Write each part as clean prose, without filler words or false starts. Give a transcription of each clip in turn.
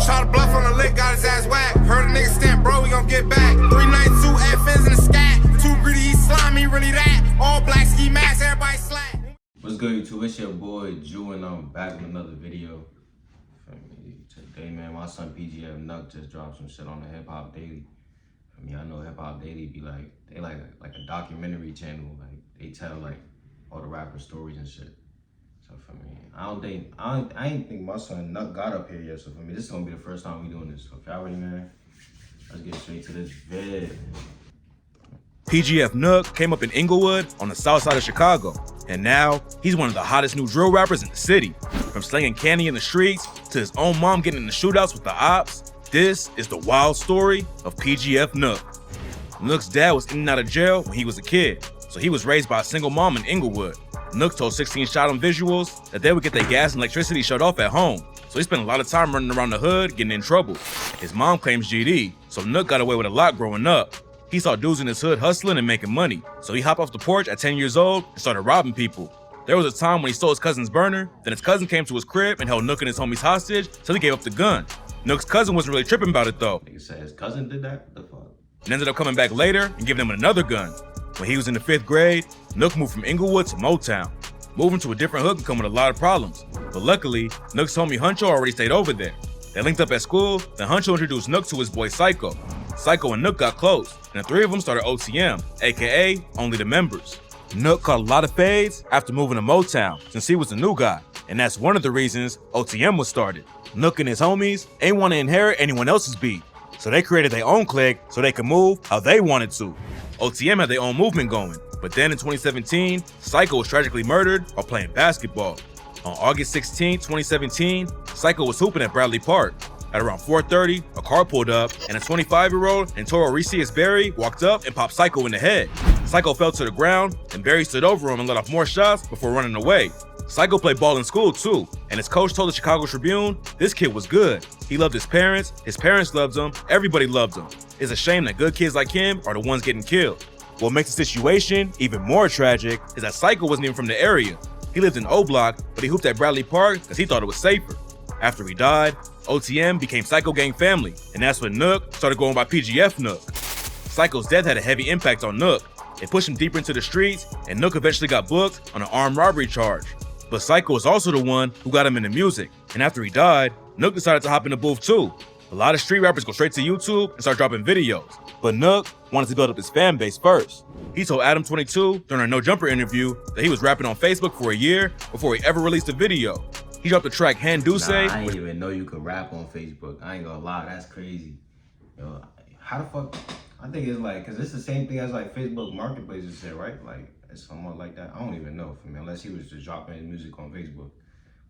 Shot a bluff on the lick, got his ass whacked. Heard a nigga stamp, bro, we gon' get back. 392 FNs in the scat. Too greedy, he slimy, really that. All black ski mask, everybody slack. What's good, YouTube? It's your boy Jew, and I'm back with another video. Today, man, my son PGF Nuck just dropped some shit on the Hip Hop Daily. I know Hip Hop Daily be like, they like a documentary channel. Like they tell like all the rapper stories and shit. So for me, I ain't think my son Nuck got up here yet. So for me, this is gonna be the first time we doing this. So if y'all ready, man, let's get straight to this vid. PGF Nuck came up in Inglewood on the south side of Chicago, and now he's one of the hottest new drill rappers in the city. From slinging candy in the streets to his own mom getting in the shootouts with the Opps, this is the wild story of PGF Nuck. Nuck's dad was in and out of jail when he was a kid, so he was raised by a single mom in Inglewood. Nuck told 16 Shot on Visuals that they would get their gas and electricity shut off at home, so he spent a lot of time running around the hood getting in trouble. His mom claims GD, so Nuck got away with a lot growing up. He saw dudes in his hood hustling and making money, so he hopped off the porch at 10 years old and started robbing people. There was a time when he stole his cousin's burner, then his cousin came to his crib and held Nuck and his homies hostage, so he gave up the gun. Nuck's cousin wasn't really tripping about it though. Nigga said his cousin did that? What the fuck? And ended up coming back later and giving him another gun. When he was in the 5th grade, Nuck moved from Inglewood to Motown. Moving to a different hood could come with a lot of problems, but luckily, Nuck's homie Huncho already stayed over there. They linked up at school, then Huncho introduced Nuck to his boy Psycho. Psycho and Nuck got close, and the three of them started OTM, aka Only the Members. Nuck caught a lot of fades after moving to Motown, since he was the new guy, and that's one of the reasons OTM was started. Nuck and his homies ain't want to inherit anyone else's beat, so they created their own clique so they could move how they wanted to. OTM had their own movement going, but then in 2017, Psycho was tragically murdered while playing basketball. On August 16, 2017, Psycho was hooping at Bradley Park. At around 4:30, a car pulled up, and a 25-year-old named Torrecius Berry walked up and popped Psycho in the head. Psycho fell to the ground, and Berry stood over him and let off more shots before running away. Psycho played ball in school too, and his coach told the Chicago Tribune this kid was good. He loved his parents loved him, everybody loved him. It's a shame that good kids like him are the ones getting killed. What makes the situation even more tragic is that Psycho wasn't even from the area. He lived in O Block, but he hooped at Bradley Park because he thought it was safer. After he died, OTM became Psycho Gang family, and that's when Nuck started going by PGF Nuck. Psycho's death had a heavy impact on Nuck. It pushed him deeper into the streets, and Nuck eventually got booked on an armed robbery charge. But Psycho was also the one who got him into music, and after he died, Nuck decided to hop in the booth too. A lot of street rappers go straight to YouTube and start dropping videos, but Nuck wanted to build up his fan base first. He told Adam22 during a No Jumper interview that he was rapping on Facebook for a year before he ever released a video. He dropped the track Handuce. I didn't even know you could rap on Facebook. I ain't gonna lie, that's crazy. Yo, how the fuck? I think it's like, cause it's the same thing as like Facebook Marketplace and shit, right? Like it's somewhat like that. I don't even know for me, unless he was just dropping his music on Facebook.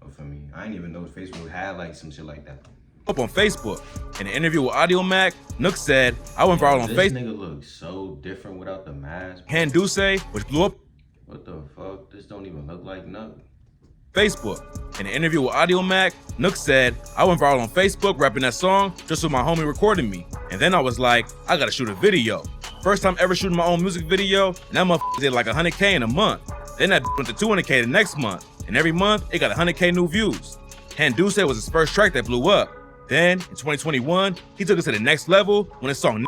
But for me, I didn't even know Facebook had like some shit like that. Up on Facebook. In an interview with Audio Mac, Nuck said, I went viral on Facebook. This nigga looks so different without the mask. Handuce, which blew up. What the fuck? This don't even look like Nuck. Facebook. In an interview with Audio Mac, Nuck said, I went viral on Facebook rapping that song just so my homie recorded me. And then I was like, I gotta shoot a video. First time ever shooting my own music video, and that motherfucker did like 100K in a month. Then that went to 200K the next month. And every month, it got 100K new views. Handuce was his first track that blew up. Then, in 2021, he took it to the next level when his song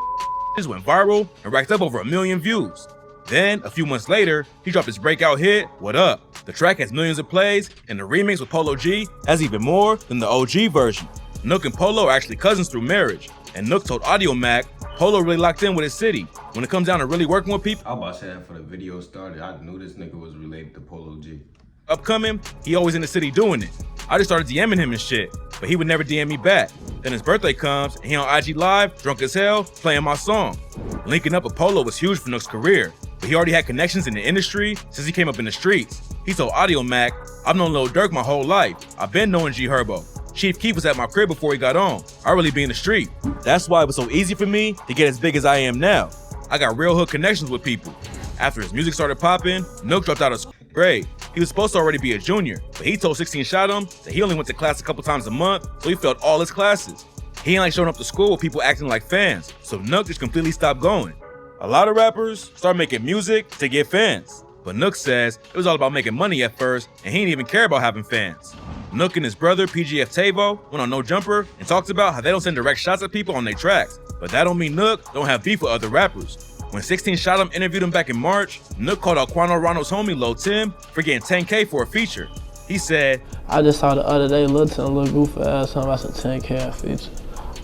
just went viral and racked up over 1 million views. Then, a few months later, he dropped his breakout hit, What Up? The track has millions of plays, and the remix with Polo G has even more than the OG version. Nuck and Polo are actually cousins through marriage, and Nuck told Audio Mac, Polo really locked in with his city. When it comes down to really working with people, I was about to say that for the video started, I knew this nigga was related to Polo G. Upcoming, he always in the city doing it. I just started DMing him and shit, but he would never DM me back. Then his birthday comes, and he on IG Live, drunk as hell, playing my song. Linking up with Polo was huge for Nuck's career, but he already had connections in the industry since he came up in the streets. He told Audio Mac, I've known Lil Durk my whole life. I've been knowing G Herbo. Chief Keef was at my crib before he got on. I really be in the street. That's why it was so easy for me to get as big as I am now. I got real hood connections with people. After his music started popping, Nuck dropped out of grade. He was supposed to already be a junior, but he told 16 Shot him that he only went to class a couple times a month, so he failed all his classes. He ain't like showing up to school with people acting like fans, so Nuck just completely stopped going. A lot of rappers start making music to get fans, but Nuck says it was all about making money at first, and he didn't even care about having fans. Nook and his brother, PGF Tavo, went on No Jumper and talked about how they don't send direct shots at people on their tracks. But that don't mean Nook don't have beef with other rappers. When 16 Shot Him interviewed him back in March, Nook called out Quando Rondo's homie Lil Tim for getting 10K for a feature. He said, I just saw the other day Lil Tim little goofy ass talking about some 10K feature.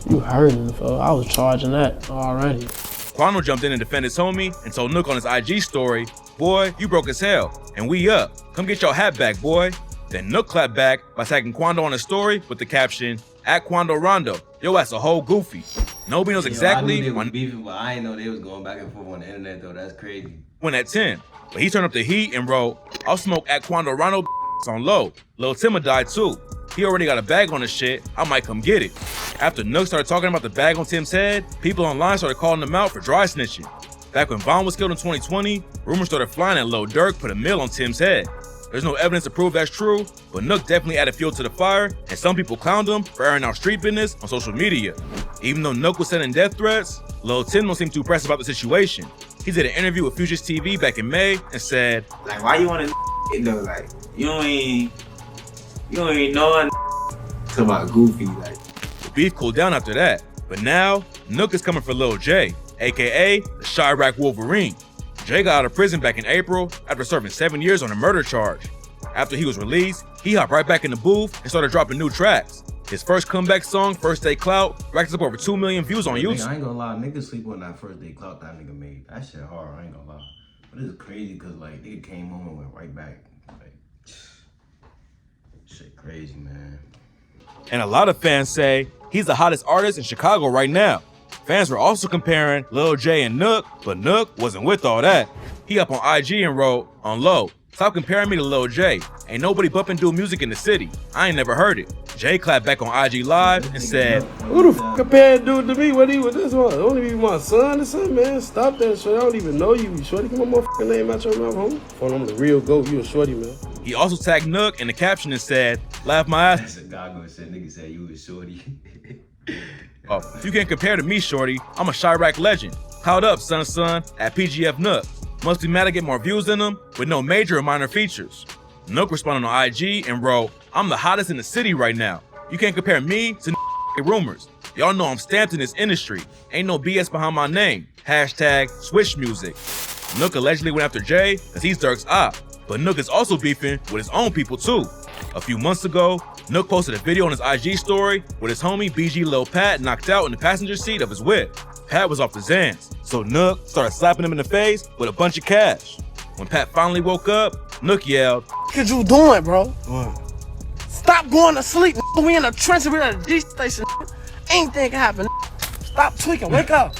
You heard him, fo. I was charging that already. Quando jumped in and defended his homie and told Nook on his IG story, boy, you broke as hell, and we up. Come get your hat back, boy. Then Nook clapped back by tagging Quando on his story with the caption, @Quando Rondo, yo ass a whole goofy. Nobody knows exactly I knew they when was beefing, but I didn't know they was going back and forth on the internet though. That's crazy. When at 10, but he turned up the heat and wrote, I'll smoke @Quando Rondo on low. Lil Timma died too. He already got a bag on his shit, I might come get it. After Nook started talking about the bag on Tim's head, people online started calling him out for dry snitching. Back when Von was killed in 2020, rumors started flying that Lil Durk put a mill on Tim's head. There's no evidence to prove that's true, but Nook definitely added fuel to the fire, and some people clowned him for airing out street business on social media. Even though Nook was sending death threats, Lil Tim don't seem too pressed about the situation. He did an interview with Future's TV back in May and said, like, why you wanna though? Like, you ain't knowing to my goofy, like. the beef cooled down after that. But now, Nook is coming for Lil J, aka the Chirac Wolverine. Jay got out of prison back in April after serving 7 years on a murder charge. After he was released, he hopped right back in the booth and started dropping new tracks. His first comeback song, First Day Clout, racked up over 2 million views on YouTube. Nigga, I ain't gonna lie, niggas sleep on that First Day Clout that nigga made. That shit hard, I ain't gonna lie. But it's crazy cause like nigga came home and went right back. Like, shit crazy, man. And a lot of fans say he's the hottest artist in Chicago right now. Fans were also comparing Lil J and Nook, but Nook wasn't with all that. He up on IG and wrote, on low, stop comparing me to Lil J. Ain't nobody bumping do music in the city. I ain't never heard it. Jay clapped back on IG Live and said, Who the f compared dude to me? What he was this one? Only be my son or something, man. Stop that shit. I don't even know you. Shorty, get my motherfucking name out your mouth, homie. For I'm the real GOAT, you a shorty, man. He also tagged Nook in the caption and said, laugh my ass. That's a goggle shit. Nigga said you was shorty. Oh, if you can't compare to me, shorty, I'm a Chirac legend. Cloud up, son, at PGF Nook. Must be mad to get more views than him with no major or minor features. Nook responded on IG and wrote, I'm the hottest in the city right now. You can't compare me to rumors. Y'all know I'm stamped in this industry. Ain't no BS behind my name. Hashtag switch music. Nook allegedly went after Jay because he's Durk's op. But Nook is also beefing with his own people too. A few months ago, Nook posted a video on his IG story with his homie BG Lil Pat knocked out in the passenger seat of his whip. Pat was off the Xans, so Nook started slapping him in the face with a bunch of cash. When Pat finally woke up, Nook yelled, What you doing, bro? What? Stop going to sleep. We in the trenches. We at a G station. Anything can happen. Stop tweaking. Wake up.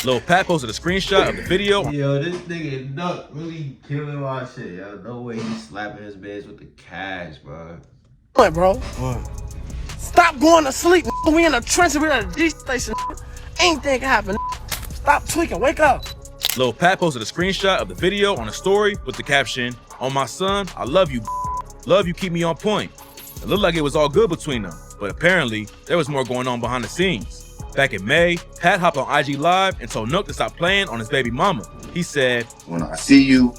Lil Pat posted a screenshot of the video. Yo, this nigga Nook really killing my shit, yo. No way he's slapping his bitch with the cash, bro. What, bro? What? Stop going to sleep. We in the trenches. We at a G station. Anything can happen. Stop tweaking. Wake up. Lil Pat posted a screenshot of the video on a story with the caption, on my son, I love you. Love you, keep me on point. It looked like it was all good between them, but apparently there was more going on behind the scenes. Back in May, Pat hopped on IG Live and told Nook to stop playing on his baby mama. He said, when I see you,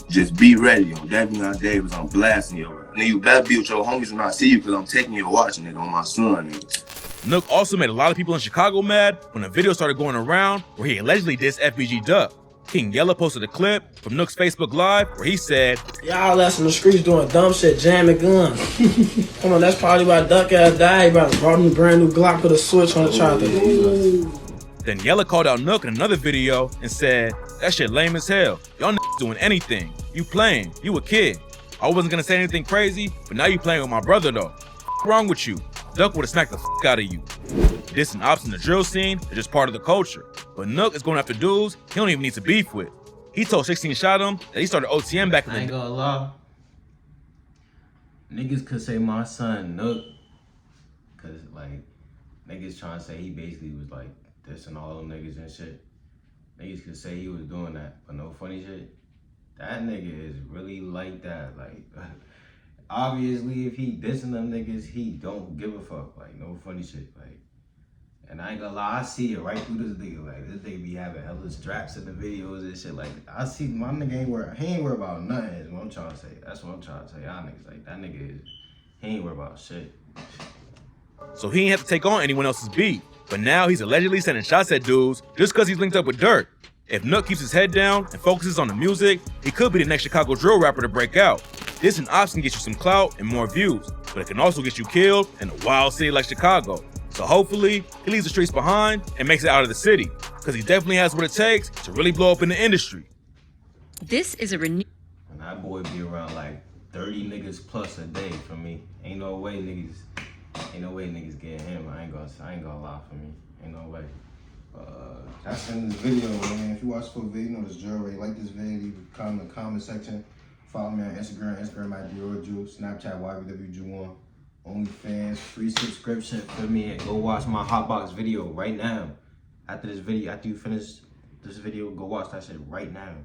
just be ready, yo. Davion Davis, I'm blasting you. And you better be with your homies when I see you, because I'm taking you watching it on my son, nigga. Nook also made a lot of people in Chicago mad when a video started going around where he allegedly dissed FBG Duck. King Yella posted a clip from Nook's Facebook Live where he said, Y'all ass in the streets doing dumb shit, jamming guns. Come on, that's probably why Duck ass died. He brought him a brand new Glock with a switch on the charger. Then Yella called out Nook in another video and said, that shit lame as hell. Y'all niggas doing anything. You playing. You a kid. I wasn't gonna say anything crazy, but now you playing with my brother though. What's wrong with you? Duck would've smacked the out of you. Dissing Opps in the drill scene is just part of the culture. But Nook is going after dudes he don't even need to beef with. He told 16 Shot Him that he started OTM back in the I ain't gonna lie. Niggas could say my son Nook, cause like niggas trying to say he basically was like dissing all them niggas and shit. Niggas could say he was doing that, but no funny shit. That nigga is really like that. Like obviously if he dissing them niggas, he don't give a fuck. Like no funny shit. Like, and I ain't gonna lie, I see it right through this nigga. Like this nigga be having hella straps in the videos and shit. Like I see my nigga he ain't worried about nothing is what I'm trying to say. That's what I'm trying to say. Y'all niggas like that nigga is He ain't worried about shit. So he ain't have to take on anyone else's beat. But now he's allegedly sending shots at dudes just because he's linked up with Durk. If Nook keeps his head down and focuses on the music, he could be the next Chicago drill rapper to break out. This and Opps can get you some clout and more views, but it can also get you killed in a wild city like Chicago. So hopefully, he leaves the streets behind and makes it out of the city, because he definitely has what it takes to really blow up in the industry. This is a renewed. And that boy be around like 30 niggas plus a day for me. Ain't no way niggas get him. I ain't gonna lie for me. Ain't no way. That's in this video, man. If you watch the full video, you know this drill. Like this video, leave a comment in the comment section. Follow me on Instagram at DeorJu, Snapchat YBWJu1, OnlyFans, Free subscription for me, and go watch my Hotbox video right now. After you finish this video, go watch that shit right now.